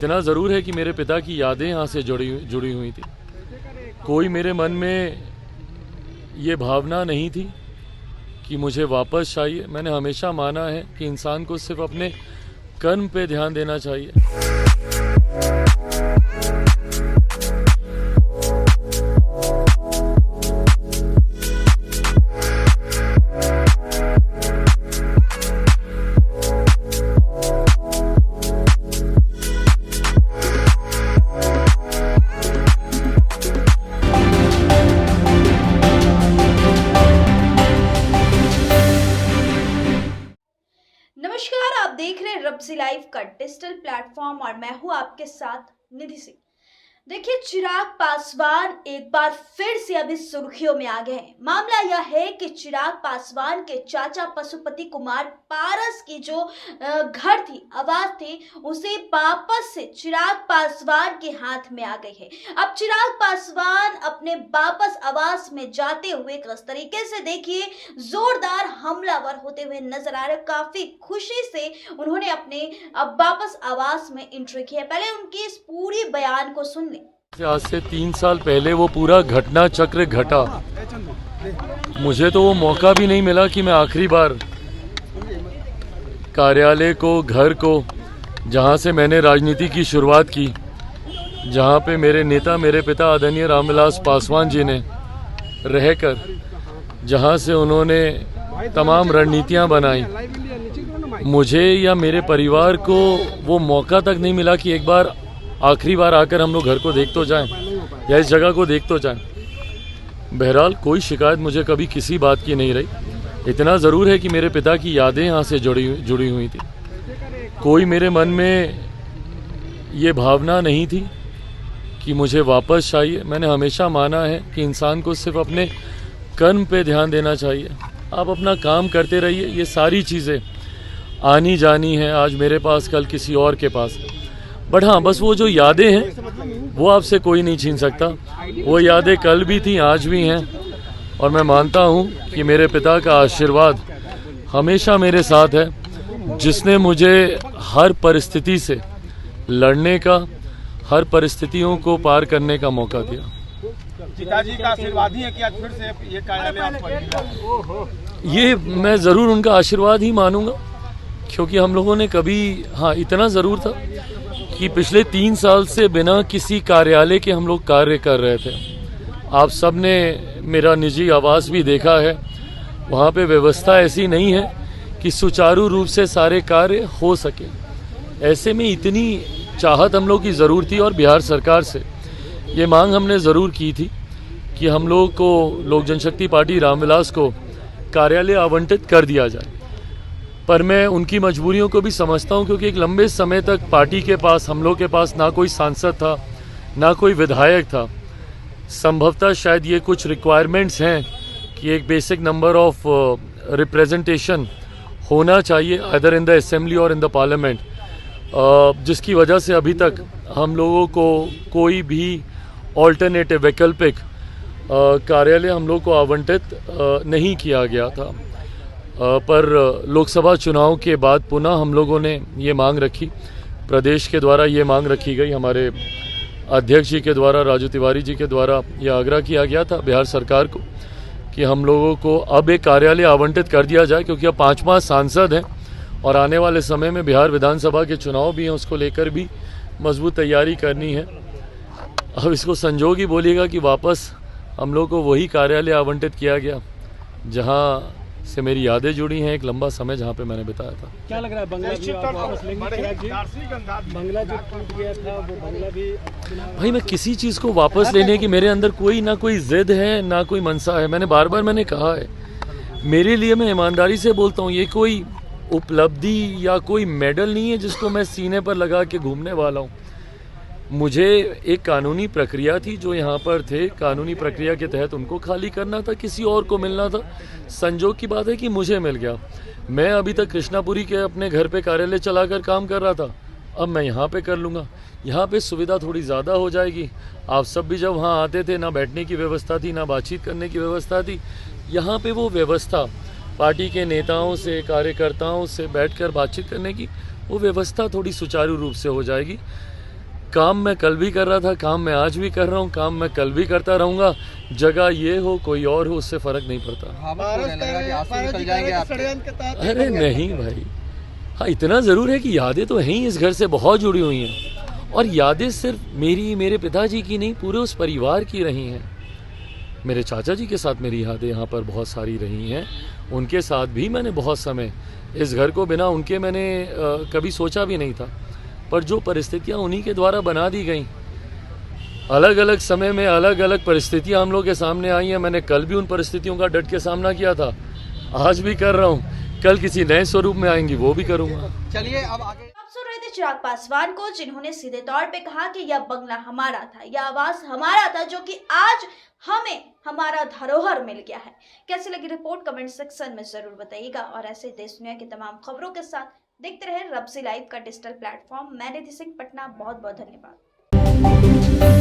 इतना ज़रूर है कि मेरे पिता की यादें यहाँ से जुड़ी हुई थी। कोई मेरे मन में ये भावना नहीं थी कि मुझे वापस चाहिए। मैंने हमेशा माना है कि इंसान को सिर्फ अपने कर्म पे ध्यान देना चाहिए। नमस्कार, आप देख रहे हैं रब्जी लाइव का डिजिटल प्लेटफॉर्म और मैं हूं आपके साथ निधि सिंह। देखिए, चिराग पासवान एक बार फिर से अभी सुर्खियों में आ गए हैं। मामला यह है कि चिराग पासवान के चाचा पशुपति कुमार पारस की जो घर थी, आवास थी, उसे वापस से चिराग पासवान के हाथ में आ गई है। अब चिराग पासवान अपने वापस आवास में जाते हुए किस तरीके से देखिए जोरदार हमलावर होते हुए नजर आ रहे। काफी खुशी से उन्होंने अपने अब वापस आवास में एंट्री की है। पहले उनकी इस पूरी बयान को सुन लें। आज से 3 साल पहले वो पूरा घटना चक्र घटा। मुझे तो वो मौका भी नहीं मिला कि मैं आखिरी बार कार्यालय को, घर को, जहाँ से मैंने राजनीति की शुरुआत की, जहाँ पे मेरे नेता, मेरे पिता आदरणीय रामविलास पासवान जी ने रहकर, जहाँ से उन्होंने तमाम रणनीतियाँ बनाई, मुझे या मेरे परिवार को वो मौका तक नहीं मिला कि एक बार आखिरी बार आकर हम लोग घर को देख तो जाएं या इस जगह को देख तो जाएं। बहरहाल कोई शिकायत मुझे कभी किसी बात की नहीं रही। इतना ज़रूर है कि मेरे पिता की यादें यहाँ से जुड़ी हुई थी। कोई मेरे मन में ये भावना नहीं थी कि मुझे वापस चाहिए। मैंने हमेशा माना है कि इंसान को सिर्फ अपने कर्म पे ध्यान देना चाहिए। आप अपना काम करते रहिए। ये सारी चीज़ें आनी जानी हैं, आज मेरे पास, कल किसी और के पास। बट हाँ, बस वो जो यादें हैं वो आपसे कोई नहीं छीन सकता। वो यादें कल भी थी, आज भी हैं, और मैं मानता हूँ कि मेरे पिता का आशीर्वाद हमेशा मेरे साथ है, जिसने मुझे हर परिस्थिति से लड़ने का, हर परिस्थितियों को पार करने का मौका दिया। पिताजी का आशीर्वाद ही है कि आज फिर से ये कार्यालय आपको मिला। ये मैं ज़रूर उनका आशीर्वाद ही मानूंगा, क्योंकि हम लोगों ने कभी, हाँ, इतना ज़रूर था कि पिछले 3 साल से बिना किसी कार्यालय के हम लोग कार्य कर रहे थे। आप सब ने मेरा निजी आवास भी देखा है। वहाँ पे व्यवस्था ऐसी नहीं है कि सुचारू रूप से सारे कार्य हो सके। ऐसे में इतनी चाहत हम लोग की ज़रूर थी, और बिहार सरकार से ये मांग हमने ज़रूर की थी कि हम लोग को, लोक जनशक्ति पार्टी रामविलास को, कार्यालय आवंटित कर दिया जाए। पर मैं उनकी मजबूरियों को भी समझता हूं, क्योंकि एक लंबे समय तक पार्टी के पास, हम लोग के पास ना कोई सांसद था, ना कोई विधायक था। संभवतः शायद ये कुछ रिक्वायरमेंट्स हैं कि एक बेसिक नंबर ऑफ रिप्रेजेंटेशन होना चाहिए, अदर इन द असेंबली और इन द पार्लियामेंट, जिसकी वजह से अभी तक हम लोगों को कोई भी ऑल्टरनेटिव, वैकल्पिक कार्यालय हम लोग को आवंटित नहीं किया गया था। पर लोकसभा चुनाव के बाद पुनः हम लोगों ने ये मांग रखी, प्रदेश के द्वारा ये मांग रखी गई, हमारे अध्यक्ष जी के द्वारा, राजू तिवारी जी के द्वारा ये आग्रह किया गया था बिहार सरकार को कि हम लोगों को अब एक कार्यालय आवंटित कर दिया जाए, क्योंकि अब 5 सांसद हैं और आने वाले समय में बिहार विधानसभा के चुनाव भी हैं, उसको लेकर भी मजबूत तैयारी करनी है। अब इसको संजोग ही बोलिएगा कि वापस हम लोग को वही कार्यालय आवंटित किया गया जहाँ से मेरी यादें जुड़ी हैं, एक लंबा समय जहाँ पे मैंने बिताया था। क्या लग रहा है, बंगला भी आप वापस लेंगे? बंगला जो टूट गया था वो बंगला भी? भाई, मैं किसी चीज़ को वापस लेने की मेरे अंदर कोई ना कोई जिद है, ना कोई मनसा है। मैंने बार बार कहा है, मेरे लिए, मैं ईमानदारी से बोलता हूँ, ये कोई उपलब्धि या कोई मेडल नहीं है जिसको मैं सीने पर लगा के घूमने वाला हूँ। मुझे एक कानूनी प्रक्रिया थी, जो यहाँ पर थे, कानूनी प्रक्रिया के तहत उनको खाली करना था, किसी और को मिलना था। संजोग की बात है कि मुझे मिल गया। मैं अभी तक कृष्णापुरी के अपने घर पे कार्यालय चलाकर काम कर रहा था, अब मैं यहाँ पे कर लूँगा। यहाँ पे सुविधा थोड़ी ज़्यादा हो जाएगी। आप सब भी जब वहाँ आते थे, ना बैठने की व्यवस्था थी, ना बातचीत करने की व्यवस्था थी। यहाँ पे वो व्यवस्था, पार्टी के नेताओं से, कार्यकर्ताओं से बैठकर बातचीत करने की, वो व्यवस्था थोड़ी सुचारू रूप से हो जाएगी। काम मैं कल भी कर रहा था, काम मैं आज भी कर रहा हूँ, काम मैं कल भी करता रहूँगा। जगह ये हो कोई और हो, उससे फ़र्क नहीं पड़ता। अरे नहीं भाई, हाँ इतना ज़रूर है कि यादें तो हैं ही, इस घर से बहुत जुड़ी हुई हैं। और यादें सिर्फ मेरी, मेरे पिताजी की नहीं, पूरे उस परिवार की रही हैं। मेरे चाचा जी के साथ मेरी यादें यहाँ पर बहुत सारी रही हैं। उनके साथ भी मैंने बहुत समय, इस घर को बिना उनके मैंने कभी सोचा भी नहीं था। पर जो परिस्थितियाँ उन्हीं के द्वारा बना दी गई, अलग अलग समय में अलग अलग परिस्थितियाँ हम लोग के सामने आई हैं। मैंने कल भी उन परिस्थितियों का डट के सामना किया था, आज भी कर रहा हूँ, कल किसी नए स्वरूप में आएंगी वो भी करूँगा। चलिए अब आगे आप सुन रहे थे चिराग पासवान को, जिन्होंने सीधे तौर पे कहा कि यह बंगला हमारा था, यह आवास हमारा था, जो कि आज हमें हमारा धरोहर मिल गया है। कैसी लगी रिपोर्ट कमेंट सेक्शन में जरूर बताइएगा। और ऐसे देश दुनिया की तमाम खबरों के साथ देखते रहे रब्सी लाइव का डिजिटल प्लेटफॉर्म। मैं निधि सिंह, पटना। बहुत बहुत धन्यवाद।